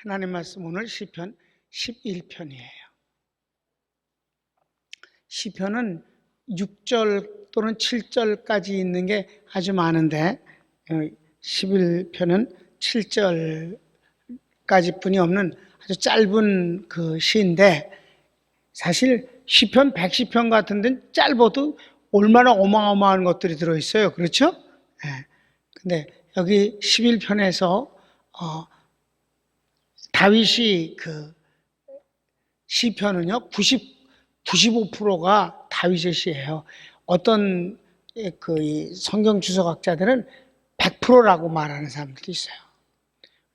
하나님 말씀 오늘 시편 11편이에요. 시편은 6절 또는 7절까지 있는 게 아주 많은데 11편은 7절까지 뿐이 없는 아주 짧은 그 시인데, 사실 시편 110편 같은 데는 짧아도 얼마나 어마어마한 것들이 들어있어요. 그렇죠? 근데 여기 11편에서 다윗이 그 시편은요 95%가 다윗의 시예요. 어떤 그 성경 주석학자들은 100%라고 말하는 사람들도 있어요.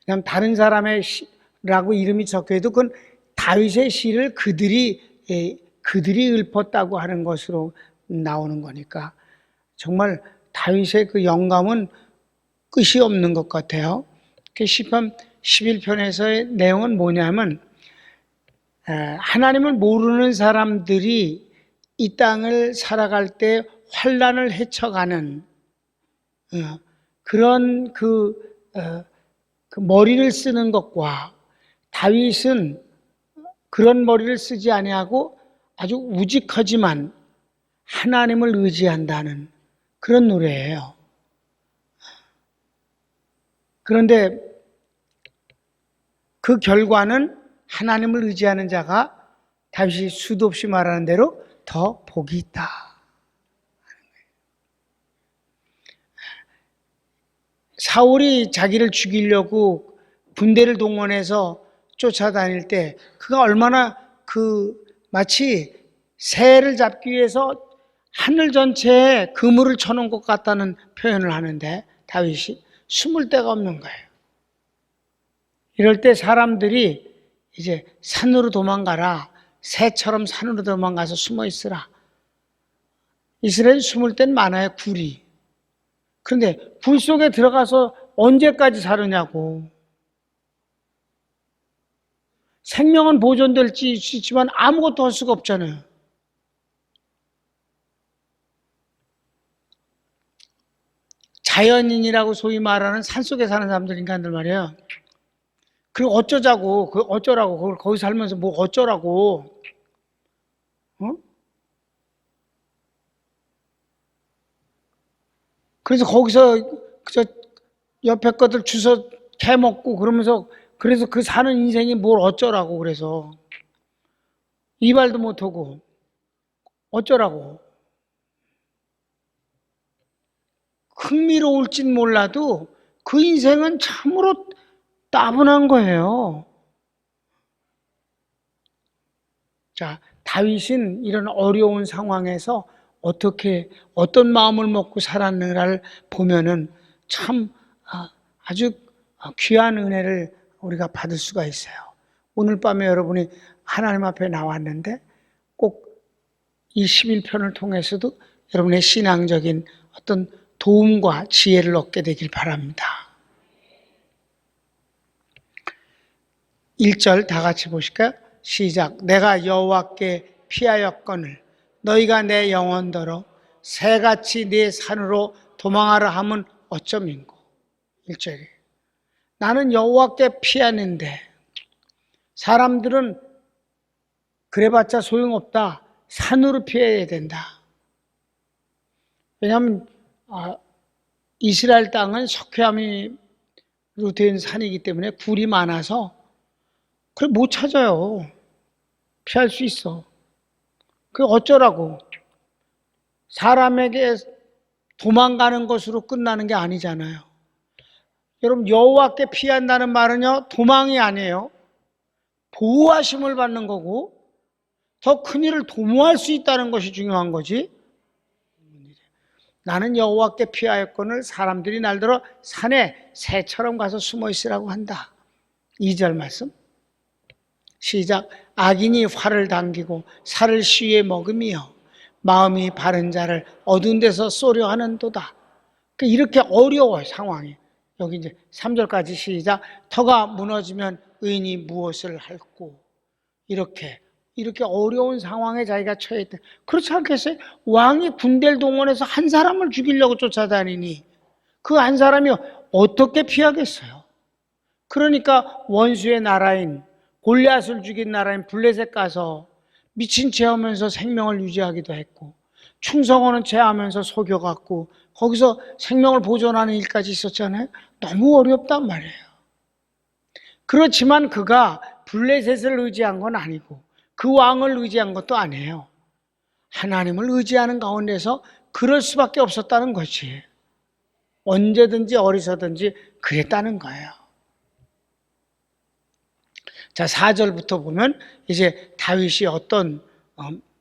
왜냐하면 다른 사람의 시라고 이름이 적혀도 그건 다윗의 시를 그들이 읊었다고 하는 것으로 나오는 거니까 정말 다윗의 그 영감은 끝이 없는 것 같아요. 시편 11편에서의 내용은 뭐냐면, 하나님을 모르는 사람들이 이 땅을 살아갈 때 환난을 헤쳐가는 그런 그 머리를 쓰는 것과, 다윗은 그런 머리를 쓰지 아니하고 아주 우직하지만 하나님을 의지한다는 그런 노래예요. 그런데 그 결과는 하나님을 의지하는 자가 다윗이 수도 없이 말하는 대로 더 복이 있다. 사울이 자기를 죽이려고 군대를 동원해서 쫓아다닐 때 그가 얼마나 마치 새를 잡기 위해서 하늘 전체에 그물을 쳐놓은 것 같다는 표현을 하는데, 다윗이 숨을 데가 없는 거예요. 이럴 때 사람들이 이제 산으로 도망가라, 새처럼 산으로 도망가서 숨어 있으라. 이스라엘 숨을 땐 많아요, 굴이. 그런데 굴 속에 들어가서 언제까지 사느냐고. 생명은 보존될 수 있지만 아무것도 할 수가 없잖아요. 자연인이라고 소위 말하는 산속에 사는 사람들, 인간들 말이에요. 그리고 어쩌자고, 어쩌라고, 거기 살면서 뭐 어쩌라고, 그래서 거기서 옆에 것들 주워 캐먹고 그러면서, 그래서 그 사는 인생이 뭘 어쩌라고, 그래서 이발도 못하고 어쩌라고. 흥미로울진 몰라도 그 인생은 참으로 따분한 거예요. 자, 다윗은 이런 어려운 상황에서 어떤 마음을 먹고 살았는가를 보면은 참 아주 귀한 은혜를 우리가 받을 수가 있어요. 오늘 밤에 여러분이 하나님 앞에 나왔는데 꼭 이 11편을 통해서도 여러분의 신앙적인 어떤 도움과 지혜를 얻게 되길 바랍니다. 1절 다 같이 보실까요? 시작. 내가 여호와께 피하였거늘 너희가 내 영혼더러 새같이 네 산으로 도망하라 함은 어쩌민고. 1절에 나는 여호와께 피하는데, 사람들은 그래봤자 소용없다, 산으로 피해야 된다. 왜냐하면 이스라엘 땅은 석회암으로 된 산이기 때문에 굴이 많아서 그걸 못 찾아요. 피할 수 있어. 그게 어쩌라고. 사람에게 도망가는 것으로 끝나는 게 아니잖아요. 여러분, 여호와께 피한다는 말은요, 도망이 아니에요. 보호하심을 받는 거고, 더 큰 일을 도모할 수 있다는 것이 중요한 거지. 나는 여호와께 피하였거늘 사람들이 날들어 산에 새처럼 가서 숨어 있으라고 한다. 2절 말씀 시작. 악인이 활을 당기고 살을 시위에 먹으며 마음이 바른 자를 어두운 데서 쏘려 하는도다. 이렇게 어려워요, 상황이. 여기 이제 3절까지 시작. 터가 무너지면 의인이 무엇을 할꼬. 이렇게 어려운 상황에 자기가 처해 있다. 그렇지 않겠어요? 왕이 군대를 동원해서 한 사람을 죽이려고 쫓아다니니 그 한 사람이 어떻게 피하겠어요? 그러니까 원수의 나라인 골리앗을 죽인 나라인 블레셋 가서 미친 채 하면서 생명을 유지하기도 했고, 충성하는 채 하면서 속여갖고 거기서 생명을 보존하는 일까지 있었잖아요. 너무 어렵단 말이에요. 그렇지만 그가 블레셋을 의지한 건 아니고 그 왕을 의지한 것도 아니에요. 하나님을 의지하는 가운데서 그럴 수밖에 없었다는 것이, 언제든지 어디서든지 그랬다는 거예요. 자, 4절부터 보면 이제 다윗이 어떤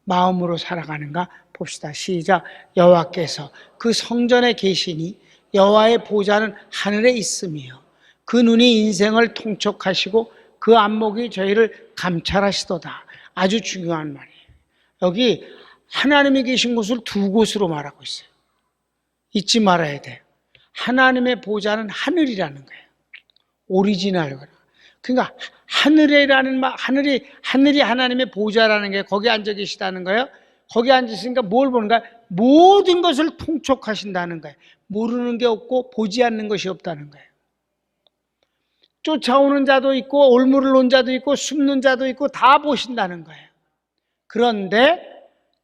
마음으로 살아가는가 봅시다. 시작. 여호와께서 그 성전에 계시니 여호와의 보좌는 하늘에 있으며 그 눈이 인생을 통촉하시고 그 안목이 저희를 감찰하시도다. 아주 중요한 말이에요. 여기 하나님이 계신 곳을 두 곳으로 말하고 있어요. 잊지 말아야 돼요. 하나님의 보좌는 하늘이라는 거예요. 오리지널. 그러니까 하늘이라는 말, 하늘이 하나님의 보좌라는 게 거기 앉아 계시다는 거예요. 거기 앉으시니까 뭘 보는가? 모든 것을 통촉하신다는 거예요. 모르는 게 없고 보지 않는 것이 없다는 거예요. 쫓아오는 자도 있고 올무를 놓은 자도 있고 숨는 자도 있고 다 보신다는 거예요. 그런데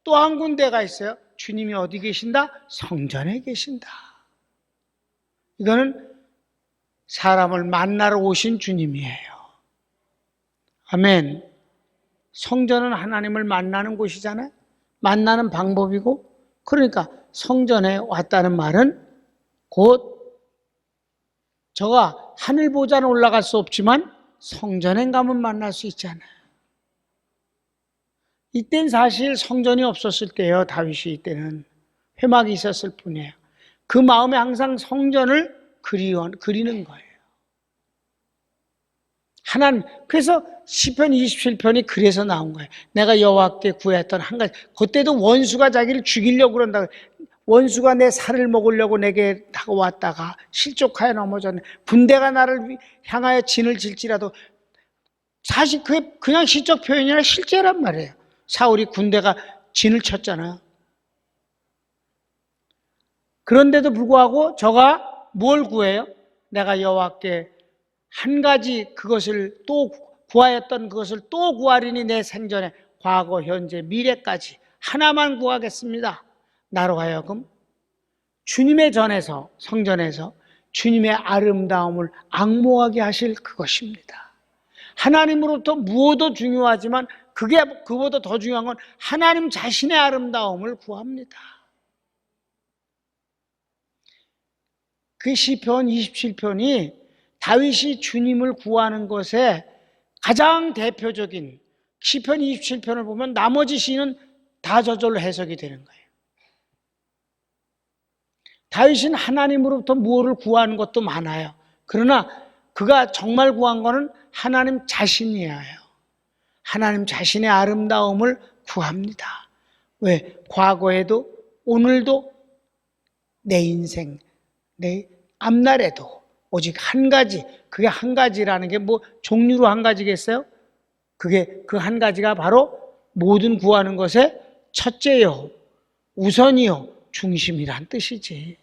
또 한 군데가 있어요. 주님이 어디 계신다? 성전에 계신다. 이거는 사람을 만나러 오신 주님이에요. 아멘. 성전은 하나님을 만나는 곳이잖아요. 만나는 방법이고, 그러니까 성전에 왔다는 말은 곧 저가 하늘 보좌는 올라갈 수 없지만 성전에 가면 만날 수 있잖아요. 이땐 사실 성전이 없었을 때예요. 다윗이 이때는 회막이 있었을 뿐이에요. 그 마음에 항상 성전을 그리는 거예요. 하나님, 그래서 시편 27편이 그래서 나온 거예요. 내가 여호와께 구했던 한 가지. 그때도 원수가 자기를 죽이려고 그런다. 원수가 내 살을 먹으려고 내게 다가왔다가 실족하여 넘어졌네. 군대가 나를 향하여 진을 질지라도, 사실 그게 그냥 시적 표현이 아니라 실제란 말이에요. 사울이 군대가 진을 쳤잖아요. 그런데도 불구하고 저가 뭘 구해요? 내가 여호와께 한 가지 그것을 또 구하였던 그것을 또 구하리니 내 생전에 과거, 현재, 미래까지 하나만 구하겠습니다. 나로 하여금 주님의 전에서, 성전에서 주님의 아름다움을 앙모하게 하실 그것입니다. 하나님으로부터 무엇도 중요하지만 그보다 더 중요한 건 하나님 자신의 아름다움을 구합니다. 그 시편 27편이 다윗이 주님을 구하는 것에 가장 대표적인, 시편 27편을 보면 나머지 시는 다 저절로 해석이 되는 거예요. 다윗은 하나님으로부터 무엇을 구하는 것도 많아요. 그러나 그가 정말 구한 것은 하나님 자신이에요. 하나님 자신의 아름다움을 구합니다. 왜? 과거에도 오늘도 내 인생, 내 앞날에도 오직 한 가지, 그게 한 가지라는 게 뭐 종류로 한 가지겠어요? 그게 그 한 가지가 바로 모든 구하는 것의 첫째요, 우선이요, 중심이란 뜻이지.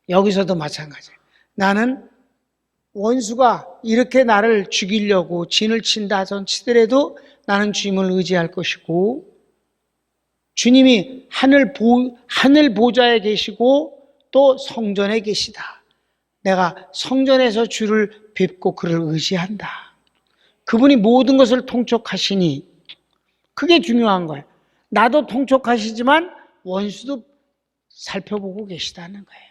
여기서도 마찬가지예요. 나는 원수가 이렇게 나를 죽이려고 진을 친다 치더라도 나는 주님을 의지할 것이고, 주님이 하늘 보좌에 계시고 또 성전에 계시다. 내가 성전에서 주를 뵙고 그를 의지한다. 그분이 모든 것을 통촉하시니 그게 중요한 거예요. 나도 통촉하시지만 원수도 살펴보고 계시다는 거예요.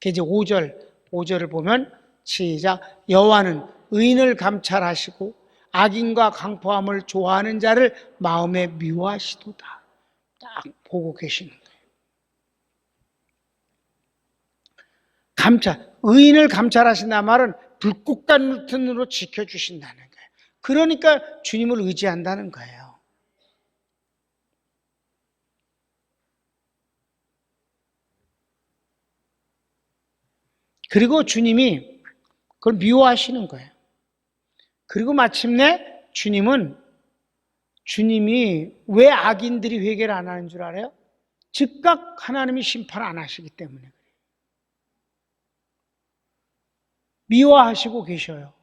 이제 5절을 보면 시작. 여호와는 의인을 감찰하시고 악인과 강포함을 좋아하는 자를 마음에 미워하시도다. 딱 보고 계시는 거예요. 의인을 감찰하신다는 말은 불꽃같은 눈으로 지켜주신다는 거예요. 그러니까 주님을 의지한다는 거예요. 그리고 주님이 그걸 미워하시는 거예요. 그리고 마침내 주님이 왜 악인들이 회개를 안 하는 줄 알아요? 즉각 하나님이 심판 안 하시기 때문에 그래요. 미워하시고 계셔요.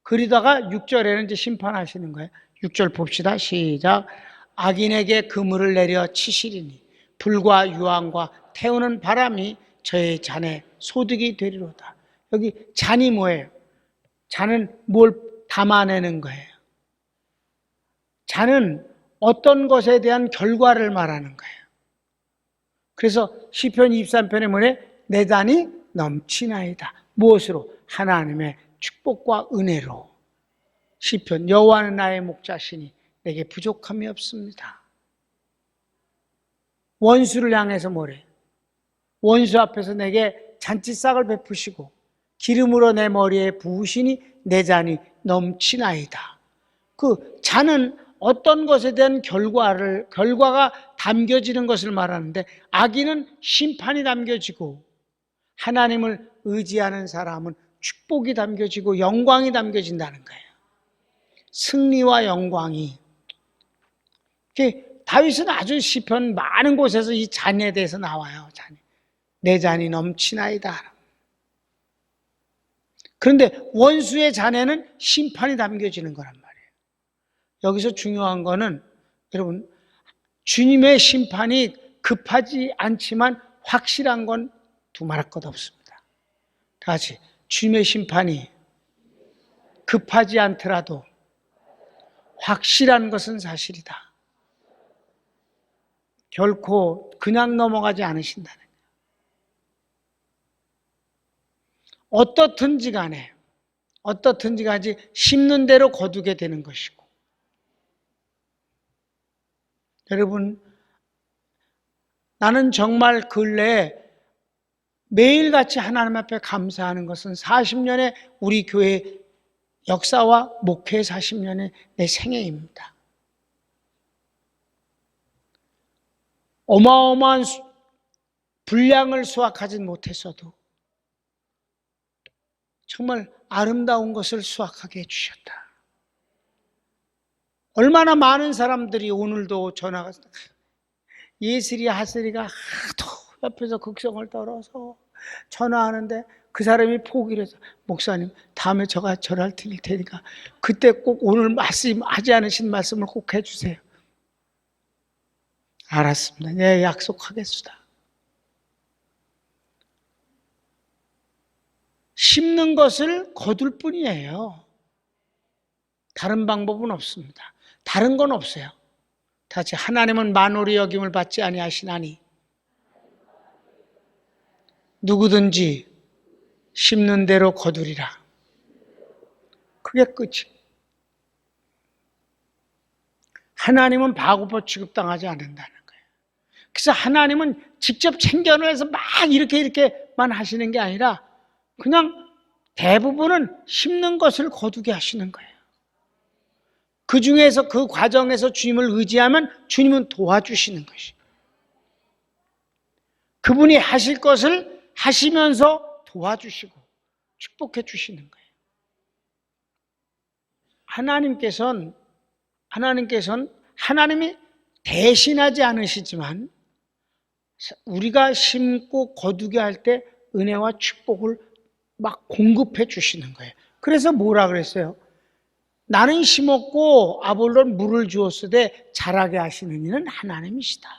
그러다가 6절에는 이제 심판하시는 거예요. 6절 봅시다. 시작. 악인에게 그물을 내려 치시리니 불과 유황과 태우는 바람이 저의 잔에 소득이 되리로다. 여기 잔이 뭐예요? 잔은 뭘 담아내는 거예요. 잔은 어떤 것에 대한 결과를 말하는 거예요. 그래서 시편 23편에 뭐래? 내 잔이 넘치나이다. 무엇으로? 하나님의 축복과 은혜로. 시편 여호와는 나의 목자시니 내게 부족함이 없습니다. 원수를 향해서 뭐래? 원수 앞에서 내게 잔치싹을 베푸시고 기름으로 내 머리에 부으시니 내 잔이 넘치나이다. 그 잔은 어떤 것에 대한 결과가 담겨지는 것을 말하는데, 악인은 심판이 담겨지고 하나님을 의지하는 사람은 축복이 담겨지고 영광이 담겨진다는 거예요. 승리와 영광이. 다윗은 아주 시편 많은 곳에서 이 잔에 대해서 나와요. 잔. 내 잔이 넘치나이다. 그런데 원수의 잔에는 심판이 담겨지는 거란 말이에요. 여기서 중요한 거는 여러분, 주님의 심판이 급하지 않지만 확실한 건 두말할 것 없습니다. 다 같이, 주님의 심판이 급하지 않더라도 확실한 것은 사실이다. 결코 그냥 넘어가지 않으신다는 거예요. 어떻든지 간에 심는 대로 거두게 되는 것이고, 여러분, 나는 정말 근래에 매일같이 하나님 앞에 감사하는 것은 40년의 우리 교회 역사와 목회 40년의 내 생애입니다. 어마어마한 분량을 수확하진 못했어도 정말 아름다운 것을 수확하게 해주셨다. 얼마나 많은 사람들이 오늘도 전화가, 예슬이 하슬이가 하도 옆에서 극성을 떨어서 전화하는데 그 사람이 포기를 해서, 목사님 다음에 제가 전화를 드릴 테니까 그때 꼭 오늘 말씀하지 않으신 말씀을 꼭 해주세요. 알았습니다. 네, 약속하겠습니다. 심는 것을 거둘 뿐이에요. 다른 방법은 없습니다. 다른 건 없어요. 다시, 하나님은 만홀히 여김을 받지 아니하시나니 누구든지 심는 대로 거두리라. 그게 끝이. 하나님은 바구버 취급당하지 않는다는 거예요. 그래서 하나님은 직접 챙겨내서 막 이렇게만 하시는 게 아니라 그냥 대부분은 심는 것을 거두게 하시는 거예요. 그 중에서, 그 과정에서 주님을 의지하면 주님은 도와주시는 것이에요. 그분이 하실 것을 하시면서 도와주시고 축복해 주시는 거예요. 하나님이 대신하지 않으시지만 우리가 심고 거두게 할 때 은혜와 축복을 막 공급해 주시는 거예요. 그래서 뭐라 그랬어요? 나는 심었고 아볼론 물을 주었으되 자라게 하시는 이는 하나님이시다.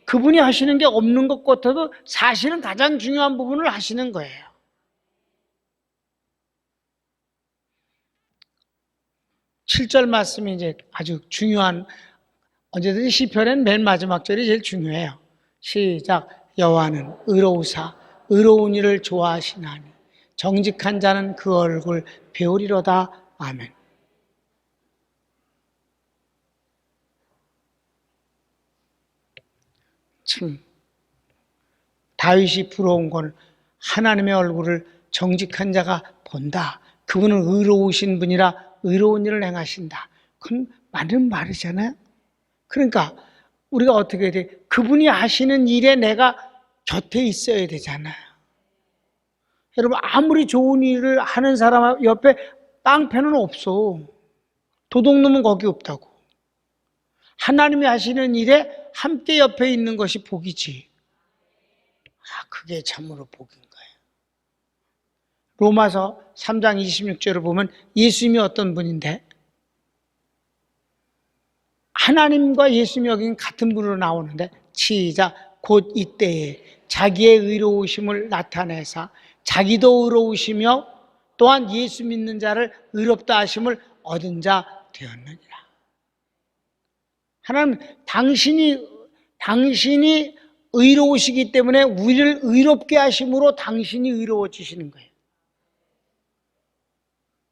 그분이 하시는 게 없는 것 같아도 사실은 가장 중요한 부분을 하시는 거예요. (7절) 말씀이 이제 아주 중요한, 언제든지 시편엔 맨 마지막 절이 제일 중요해요. 시작. 여호와는 의로우사 의로운 일을 좋아하시나니 정직한 자는 그 얼굴 배우리로다. 아멘. 참 다윗이 부러운 건 하나님의 얼굴을 정직한 자가 본다. 그분은 의로우신 분이라 의로운 일을 행하신다. 그건 맞는 말이잖아요. 그러니까 우리가 어떻게 해야 돼? 그분이 하시는 일에 내가 곁에 있어야 되잖아요. 여러분, 아무리 좋은 일을 하는 사람 옆에 깡패는 없어. 도둑놈은 거기 없다고. 하나님이 하시는 일에 함께 옆에 있는 것이 복이지. 그게 참으로 복인 거예요. 로마서 3장 26절을 보면 예수님이 어떤 분인데, 하나님과 예수님이 여기는 같은 분으로 나오는데, 시작. 곧 이때에 자기의 의로우심을 나타내사 자기도 의로우시며 또한 예수 믿는 자를 의롭다 하심을 얻은 자 되었느니라. 하나님, 당신이 의로우시기 때문에 우리를 의롭게 하심으로 당신이 의로워지시는 거예요.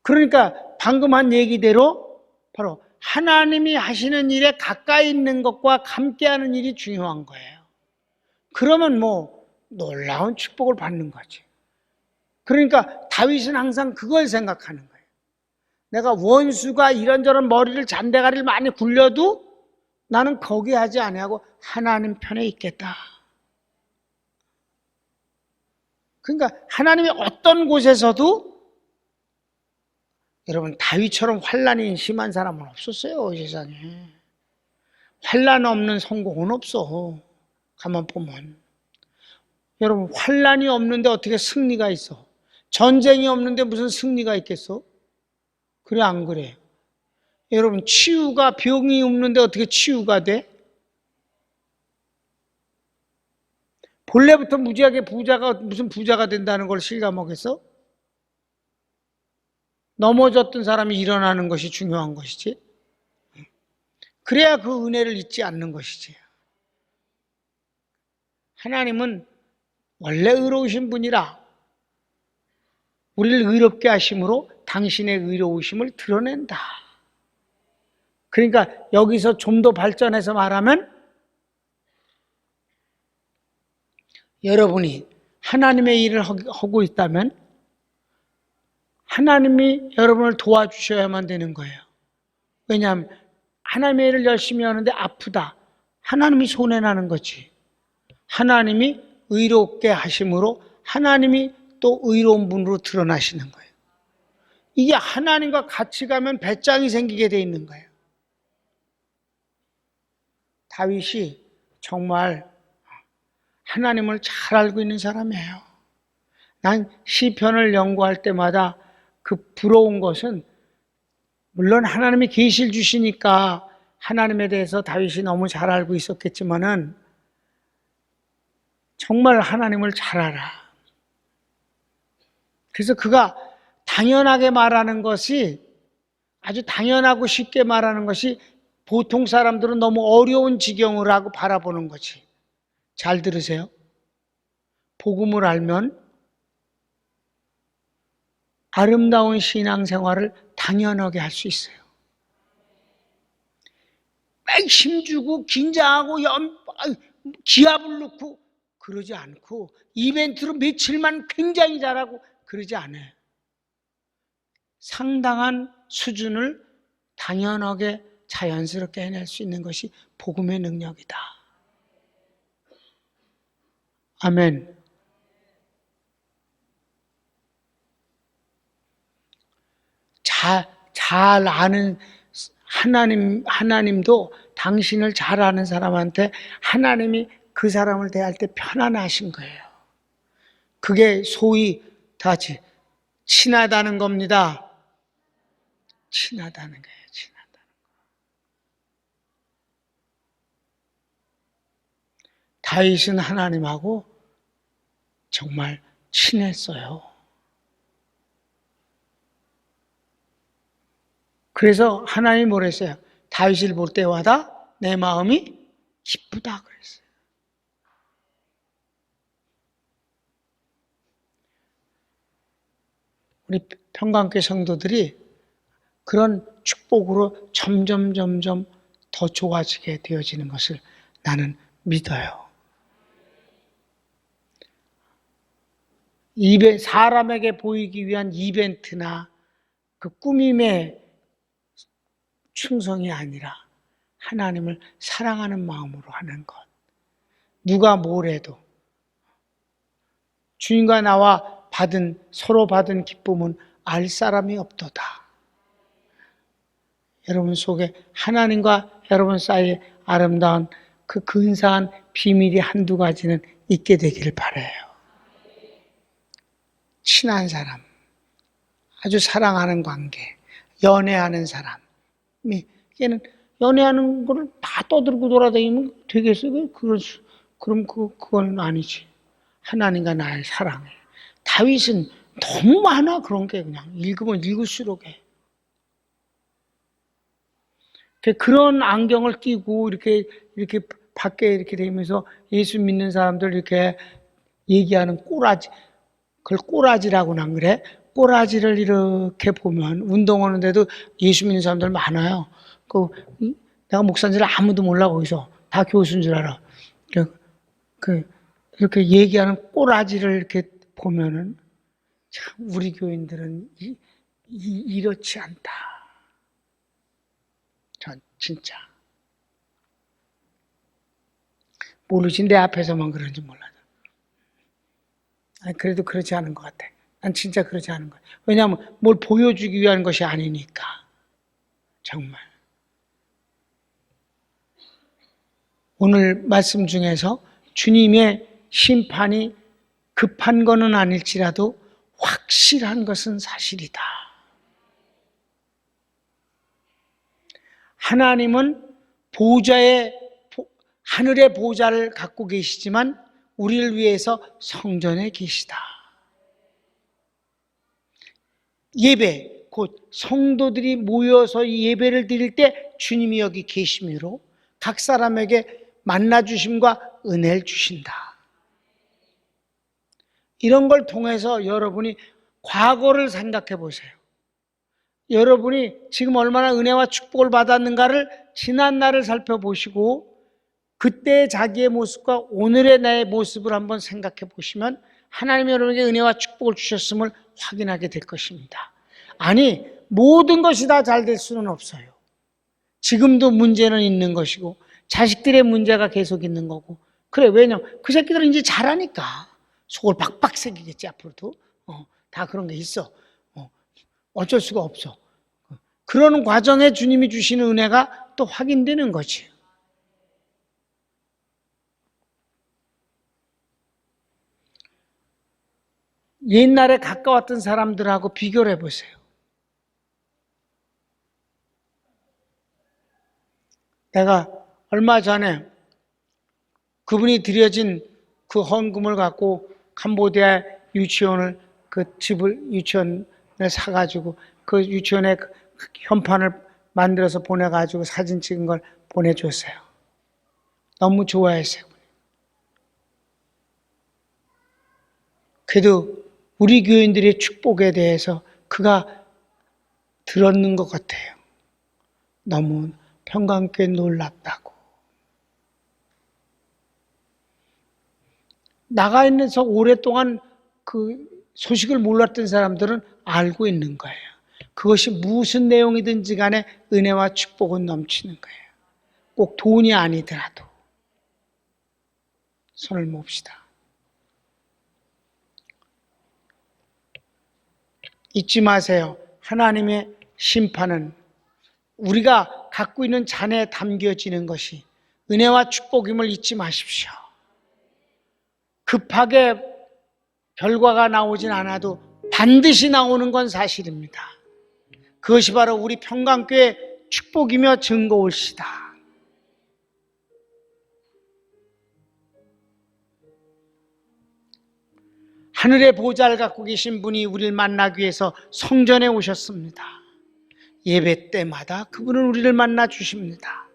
그러니까 방금 한 얘기대로 바로 하나님이 하시는 일에 가까이 있는 것과 함께하는 일이 중요한 거예요. 그러면 놀라운 축복을 받는 거지. 그러니까 다윗은 항상 그걸 생각하는 거예요. 내가 원수가 이런저런 머리를 잔대가리를 많이 굴려도 나는 거기 하지 아니하고 하나님 편에 있겠다. 그러니까 하나님이 어떤 곳에서도, 여러분, 다윗처럼 환난이 심한 사람은 없었어요, 세상에. 환난 없는 성공은 없어. 가만 보면. 여러분, 환난이 없는데 어떻게 승리가 있어? 전쟁이 없는데 무슨 승리가 있겠어? 그래, 안 그래? 여러분, 병이 없는데 어떻게 치유가 돼? 본래부터 무지하게 무슨 부자가 된다는 걸 실감하겠어? 넘어졌던 사람이 일어나는 것이 중요한 것이지. 그래야 그 은혜를 잊지 않는 것이지. 하나님은 원래 의로우신 분이라 우리를 의롭게 하심으로 당신의 의로우심을 드러낸다. 그러니까 여기서 좀 더 발전해서 말하면, 여러분이 하나님의 일을 하고 있다면 하나님이 여러분을 도와주셔야만 되는 거예요. 왜냐하면 하나님의 일을 열심히 하는데 아프다. 하나님이 손해나는 거지. 하나님이 의롭게 하심으로 하나님이 또 의로운 분으로 드러나시는 거예요. 이게 하나님과 같이 가면 배짱이 생기게 돼 있는 거예요. 다윗이 정말 하나님을 잘 알고 있는 사람이에요. 난 시편을 연구할 때마다 그 부러운 것은, 물론 하나님이 계시를 주시니까 하나님에 대해서 다윗이 너무 잘 알고 있었겠지만은 정말 하나님을 잘 알아. 그래서 그가 당연하게 말하는 것이, 아주 당연하고 쉽게 말하는 것이 보통 사람들은 너무 어려운 지경을 하고 바라보는 거지. 잘 들으세요. 복음을 알면 아름다운 신앙생활을 당연하게 할 수 있어요. 막 힘주고 긴장하고 기합을 넣고 그러지 않고, 이벤트로 며칠만 굉장히 잘하고 그러지 않아요. 상당한 수준을 당연하게 자연스럽게 해낼 수 있는 것이 복음의 능력이다. 아멘. 잘 아는 하나님도 당신을 잘 아는 사람한테 하나님이 그 사람을 대할 때 편안하신 거예요. 그게 소위 다지 친하다는 겁니다. 친하다는 거예요. 친하다는 거. 다윗은 하나님하고 정말 친했어요. 그래서 하나님이 뭐랬어요? 다윗을 볼 때마다 내 마음이 기쁘다 그랬어요. 우리 평강교회 성도들이 그런 축복으로 점점 더 좋아지게 되어지는 것을 나는 믿어요. 사람에게 보이기 위한 이벤트나 그 꾸밈의 충성이 아니라 하나님을 사랑하는 마음으로 하는 것. 누가 뭘 해도 주님과 나와 서로 받은 기쁨은 알 사람이 없도다. 여러분 속에 하나님과 여러분 사이에 아름다운 그 근사한 비밀이 한두 가지는 있게 되기를 바라요. 친한 사람, 아주 사랑하는 관계, 연애하는 사람이, 걔는 연애하는 거를 다 떠들고 돌아다니면 되겠어요? 그럼 그건 아니지. 하나님과 나의 사랑해. 다윗은 너무 많아, 그런 게 그냥. 읽으면 읽을수록 해. 그런 안경을 끼고 이렇게 밖에 이렇게 되면서 예수 믿는 사람들 이렇게 얘기하는 꼬라지, 그걸 꼬라지라고는 안 그래? 꼬라지를 이렇게 보면 운동하는데도 예수 믿는 사람들 많아요. 내가 목사인 줄 아무도 몰라, 거기서. 다 교수인 줄 알아. 이렇게 얘기하는 꼬라지를 이렇게 보면은 참 우리 교인들은 이렇지 않다. 전 진짜 모르지, 내 앞에서만 그런지 몰라도. 그래도 그렇지 않은 것 같아. 난 진짜 그렇지 않은 것 같아. 왜냐하면 뭘 보여주기 위한 것이 아니니까. 정말 오늘 말씀 중에서 주님의 심판이 급한 것은 아닐지라도 확실한 것은 사실이다. 하나님은 하늘의 보좌를 갖고 계시지만 우리를 위해서 성전에 계시다. 예배, 곧 성도들이 모여서 예배를 드릴 때 주님이 여기 계심으로 각 사람에게 만나주심과 은혜를 주신다. 이런 걸 통해서 여러분이 과거를 생각해 보세요. 여러분이 지금 얼마나 은혜와 축복을 받았는가를 지난 날을 살펴보시고 그때의 자기의 모습과 오늘의 나의 모습을 한번 생각해 보시면 하나님이 여러분에게 은혜와 축복을 주셨음을 확인하게 될 것입니다. 아니, 모든 것이 다 잘 될 수는 없어요. 지금도 문제는 있는 것이고 자식들의 문제가 계속 있는 거고. 그래, 왜냐면 그 새끼들은 이제 잘하니까 속을 박박 새기겠지 앞으로도. 다 그런 게 있어. 어쩔 수가 없어. 그러는 과정에 주님이 주시는 은혜가 또 확인되는 거지. 옛날에 가까웠던 사람들하고 비교를 해보세요. 내가 얼마 전에 그분이 드려진 그 헌금을 갖고 캄보디아 유치원을 유치원을 사가지고 그 유치원에 현판을 만들어서 보내가지고 사진 찍은 걸 보내줬어요. 너무 좋아했어요. 그래도 우리 교인들의 축복에 대해서 그가 들었는 것 같아요. 너무 평강교회 놀랍다고. 나가 있는서 오랫동안 그 소식을 몰랐던 사람들은 알고 있는 거예요. 그것이 무슨 내용이든지 간에 은혜와 축복은 넘치는 거예요. 꼭 돈이 아니더라도. 손을 몹시다. 잊지 마세요. 하나님의 심판은 우리가 갖고 있는 잔에 담겨지는 것이 은혜와 축복임을 잊지 마십시오. 급하게 결과가 나오진 않아도 반드시 나오는 건 사실입니다. 그것이 바로 우리 평강교회 축복이며 증거올시다. 하늘의 보좌를 갖고 계신 분이 우리를 만나기 위해서 성전에 오셨습니다. 예배 때마다 그분은 우리를 만나 주십니다.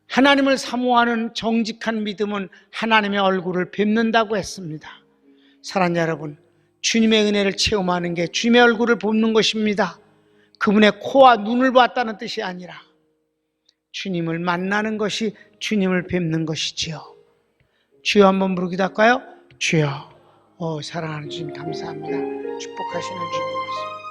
하나님을 사모하는 정직한 믿음은 하나님의 얼굴을 뵙는다고 했습니다. 사랑하는 여러분, 주님의 은혜를 체험하는 게 주님의 얼굴을 뵙는 것입니다. 그분의 코와 눈을 봤다는 뜻이 아니라 주님을 만나는 것이 주님을 뵙는 것이지요. 주여 한번 부르기도 할까요? 주여, 사랑하는 주님 감사합니다. 축복하시는 주님.